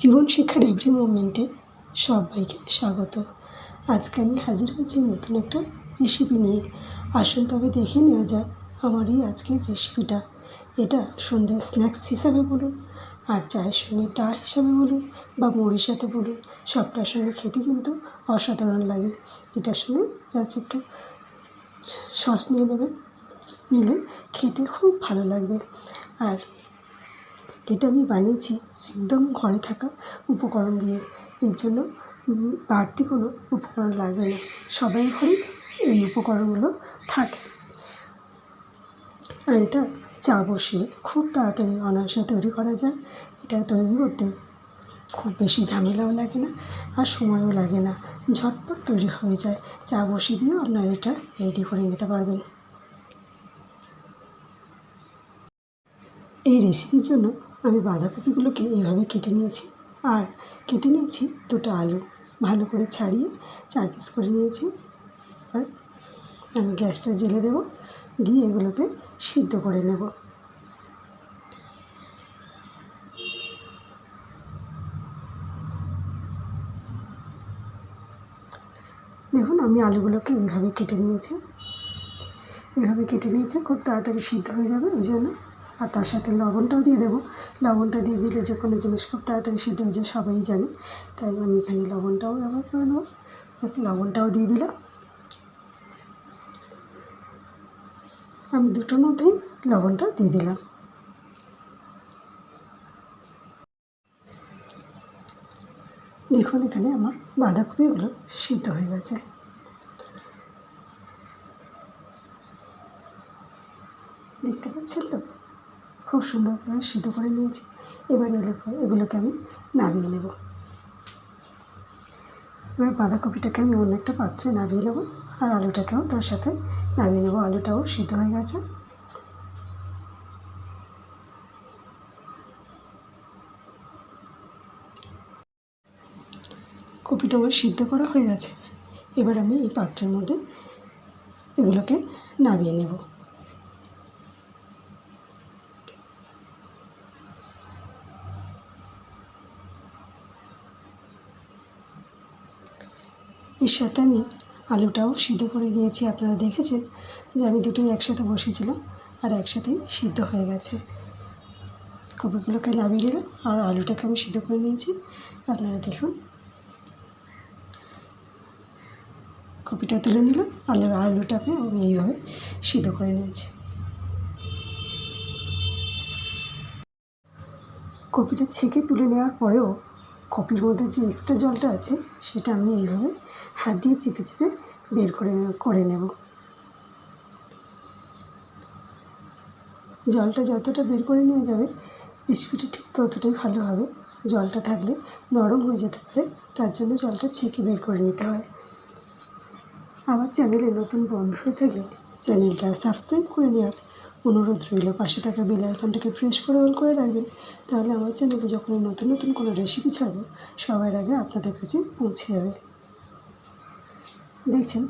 জীবন শিক্ষার এভরি মোমেন্টে সবাইকে স্বাগত। আজকে আমি হাজির হয়েছি নতুন একটা রেসিপি নিয়ে। আসুন তবে দেখে নেওয়া যাক আমার এই আজকের রেসিপিটা। এটা সন্ধ্যায় স্ন্যাক্স হিসাবে বলুন, আর চায়ের সঙ্গে চা হিসাবে বলুন, বা মুড়ির সাথে বলুন, সবটার সঙ্গে খেতে কিন্তু অসাধারণ লাগে। এটার সঙ্গে জাস্ট একটু সস নিয়ে নেবেন, নিলে খেতে খুব ভালো লাগবে। আর এটা আমি বানিয়েছি একদম ঘরে থাকা উপকরণ দিয়ে। এর জন্য বাড়তি কোনো উপকরণ লাগবে না, সবার ঘরেই এই উপকরণগুলো থাকে। আর এটা চা বসিয়ে খুব তাড়াতাড়ি অনায়াসে তৈরি করা যায়। এটা তৈরি করতে খুব বেশি ঝামেলাও লাগে না, আর সময়ও লাগে না, ঝটপট তৈরি হয়ে যায়। চা বসিয়ে দিয়েও আপনারা এটা রেডি করে নিতে পারবেন। এই রেসিপির জন্য আমি বাঁধাকপিগুলোকে এইভাবে কেটে নিয়েছি, আর কেটে নিয়েছি দুটো আলু ভালো করে ছাড়িয়ে 4 পিস করে নিয়েছি। আর আমি গ্যাসটা জ্বেলে দেবো, দিয়ে এগুলোকে সিদ্ধ করে নেব। দেখুন আমি আলুগুলোকে এইভাবে কেটে নিয়েছি, খুব তাড়াতাড়ি সিদ্ধ হয়ে যাবে এই জন্য। আর তার সাথে লবণটাও দিয়ে দেবো। লবণটা দিয়ে দিলে যে কোনো জিনিস খুব তাড়াতাড়ি সিদ্ধ হয়ে যায়, সবাই জানে, তাই আমি এখানে লবণটাও ব্যবহার করে নেব। দেখুন লবণটাও দিয়ে দিলাম। আমি দুটোর মধ্যেই লবণটা দিয়ে দিলাম। দেখুন এখানে আমার বাঁধাকপিগুলো সিদ্ধ হয়ে গেছে। দেখতে পাচ্ছেন তো, খুব সুন্দর করে সিদ্ধ করে নিয়েছি। এবার এগুলোকে আমি নামিয়ে নেব। এবার বাঁধাকপিটাকে আমি অন্য একটা পাত্রে নামিয়ে নেব, আর আলুটাকেও তার সাথে নামিয়ে নেব। আলুটাও সিদ্ধ হয়ে গেছে। কপিটা আমার সিদ্ধ করা হয়ে গেছে। এবার আমি এই পাত্রের মধ্যে এগুলোকে নামিয়ে নেব। এর সাথে আমি আলুটাও সিদ্ধ করে নিয়েছি। আপনারা দেখেছেন যে আমি দুটোই একসাথে বসিয়েছিলাম, আর একসাথেই সিদ্ধ হয়ে গেছে। কপিগুলোকে নামিয়ে নিলাম, আর আলুটাকে আমি সিদ্ধ করে নিয়েছি। আপনারা দেখুন, কপিটা তুলে নিলাম, আলুটাকে আমি এইভাবে সিদ্ধ করে নিয়েছি। কপিটা ছেঁকে তুলে নেওয়ার পরেও কপির মধ্যে যে এক্সট্রা জলটা আছে, সেটা আমি এইভাবে হাত দিয়ে চেপে চেপে বের করে নেব। জলটা যতটা বের করে নেওয়া যাবে, রেসিপিটা ঠিক ততটাই ভালো হবে। জলটা থাকলে নরম হয়ে যেতে পারে, তার জন্য জলটা ছেঁকে বের করে নিতে হয়। আমার চ্যানেলে নতুন বন্ধু হয়ে থাকলে চ্যানেলটা সাবস্ক্রাইব করে নেওয়ার অনুরোধ রইল। পাশে থাকা বেল আইকনটাকে প্রেস করে অল করে রাখবেন, তাহলে আমার চ্যানেলে যখন নতুন নতুন কোনো রেসিপি ছাড়বো, সবার আগে আপনাদের কাছে পৌঁছে যাবে। দেখছেন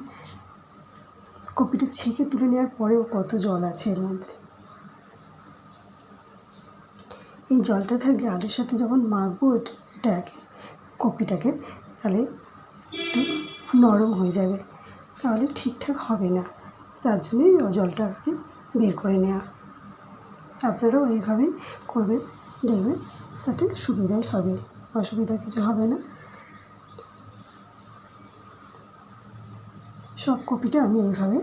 কপিটা ছেঁকে তুলে নেওয়ার পরেও কত জল আছে এর মধ্যে। এই জলটা থাকলে আলুর সাথে যখন মাখবো কপিটাকে, তাহলে একটু নরম হয়ে যাবে, তাহলে ঠিকঠাক হবে না। তার জন্যই জলটাকে বের করে নেওয়া। আপনারাও এইভাবেই করবেন, দেখবেন তাতে সুবিধাই হবে, অসুবিধা কিছু হবে না। সব কপিটা আমি এইভাবে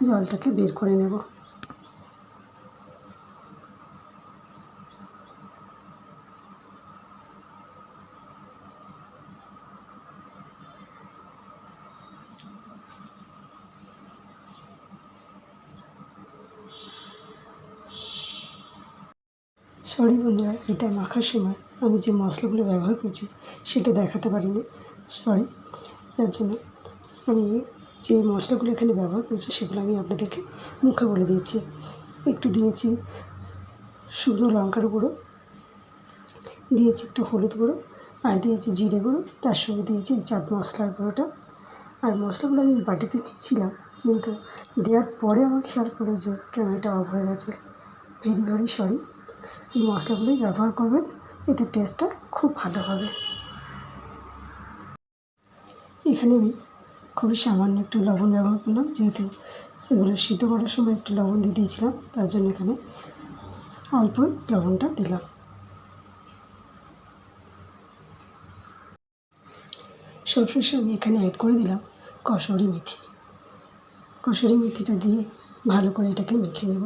জলটাকে বের করে নেব। সরি বন্ধুরা, এটা মাখার সময় আমি যে মশলাগুলো ব্যবহার করছি সেটা দেখাতে পারিনি, সরি। তার জন্য আমি যে মশলাগুলো এখানে ব্যবহার করছি সেগুলো আমি আপনাদেরকে মুখে বলে দিয়েছি। একটু দিয়েছি শুকনো লঙ্কার গুঁড়ো, দিয়েছি একটু হলুদ গুঁড়ো, আর দিয়েছি জিরে গুঁড়ো, তার সঙ্গে দিয়েছি চাট মশলার গুঁড়োটা। আর মশলাগুলো আমি বাটিতে নিয়েছিলাম, কিন্তু দেওয়ার পরে আমার খেয়াল পড়ে যে ক্যামেরাটা অফ হয়ে গেছে। Very very sorry. এই মশলাগুলোই ব্যবহার করবেন এতে টেস্টটা খুব ভালো হবে। এখানে আমি খুবই সামান্য একটু লবণ ব্যবহার করলাম, যেহেতু এগুলো সিদ্ধ করার সময় একটু লবণ দিয়ে দিয়েছিলাম, তার জন্য এখানে অল্প লবণটা দিলাম। সবশেষে আমি এখানে অ্যাড করে দিলাম কসুরি মেথি। কসুরি মেথিটা দিয়ে ভালো করে এটাকে মেখে নেব।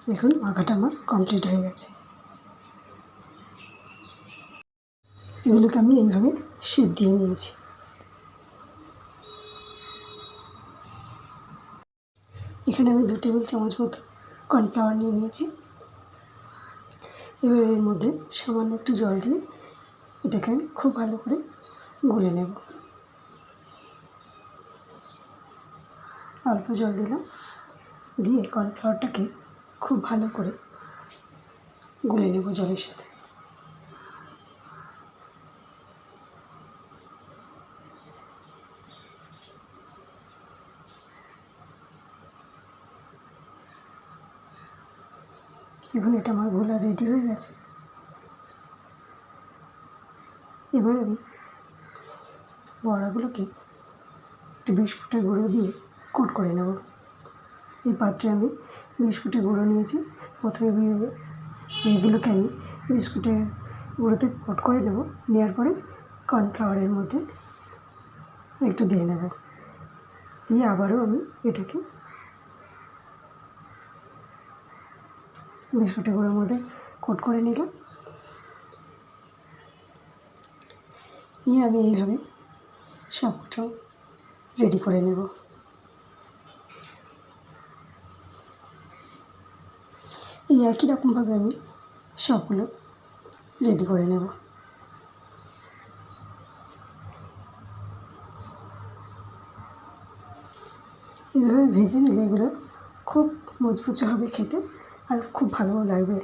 দেখুন মাখাটা আমার কমপ্লিট হয়ে গেছে। এগুলোকে আমি এইভাবে শেপ দিয়ে নিয়েছি। এখানে আমি 2 টেবিল চামচ মতো কর্নফ্লাওয়ার নিয়ে নিয়েছি। এবার এর মধ্যে সামান্য একটু জল দিয়ে এটাকে আমি খুব ভালো করে গুলে নেব। অল্প জল দিলাম, দিয়ে কর্নফ্লাওয়ারটাকে খুব ভালো করে গুলে নেব জলের সাথে। এখন এটা আমার গোলা রেডি হয়ে গেছে। এবার আমি বড়াগুলোকে একটু বিস্কুটের গুঁড়ো দিয়ে কোট করে নেব। এই পাত্রে আমি বিস্কুটের গুঁড়ো নিয়েছি। প্রথমে এগুলোকে আমি বিস্কুটের গুঁড়োতে কোট করে নেব। নেওয়ার পরে কর্নফ্লাওয়ারের মধ্যে একটু দিয়ে নেব, দিয়ে আবারও আমি এটাকে বিস্কুটের গুঁড়োর মধ্যে কোট করে নিলাম। নিয়ে আমি এইভাবে সবটাও রেডি করে নেব। এই একই রকমভাবে আমি সবগুলো রেডি করে নেব। এইভাবে ভেজে নিলে এগুলো খুব মুচমুচে হবে খেতে, আর খুব ভালোও লাগবে।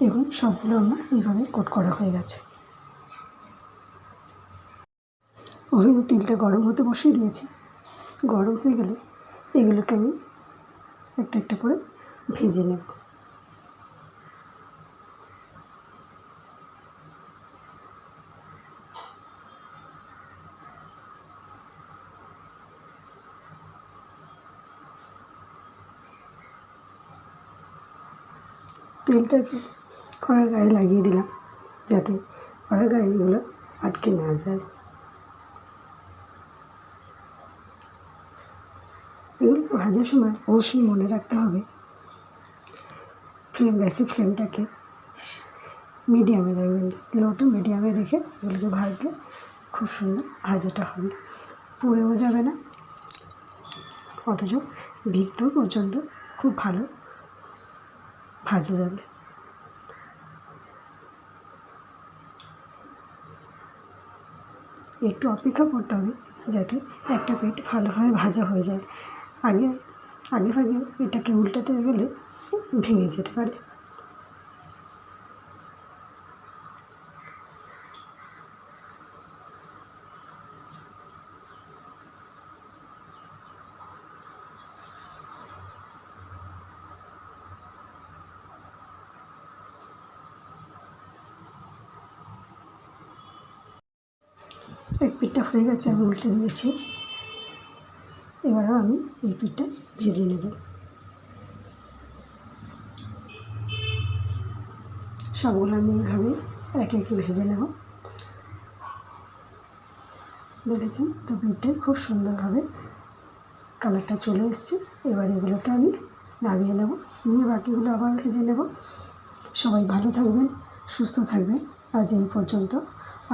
এগুলো সবগুলো আমার এইভাবে কোট করা হয়ে গেছে। ওভেনে তেলটা গরম হতে বসিয়ে দিয়েছি। গরম হয়ে গেলে এগুলোকে আমি একটা একটা করে ভেজে নেব। তেলটাকে কড়ার গায়ে লাগিয়ে দিলাম, যাতে কড়ার গায়ে এগুলো আটকে না যায়। এগুলোকে ভাজার সময় অবশ্যই মনে রাখতে হবে গ্যাসের ফ্লেমটাকে মিডিয়ামে রাখবেন। লো টু মিডিয়ামে রেখে এগুলোকে ভাজলে খুব সুন্দর ভাজাটা হবে, পুড়েও যাবে না, অথচ ভিতর পর্যন্ত খুব ভালো ভাজা যাবে। একটু অপেক্ষা করতে হবে যাতে একটা পিঠ ভালোভাবে ভাজা হয়ে যায়। আগে ভাগে এটাকে উল্টাতে গেলে ভেঙে যেতে পারে। এক পিঠটা হয়ে গেছে, আমি উল্টে দিয়েছি। এবারেও আমি এই পিঠটা ভেজে নেব। সবগুলো আমি এইভাবে একে একে ভেজে নেব। দেখেছেন তো পিঠটাই খুব সুন্দরভাবে কালারটা চলে এসছে। এবার এগুলোকে আমি নামিয়ে নেব, নিয়ে বাকিগুলো আবার ভেজে নেব। সবাই ভালো থাকবেন, সুস্থ থাকবেন। আজ এই পর্যন্ত।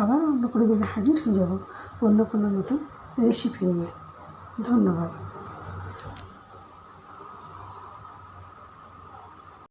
আবার অন্য কোনো দিন হাজির হয়ে যাব অন্য কোনো নতুন রেসিপি নিয়ে। ধন্যবাদ।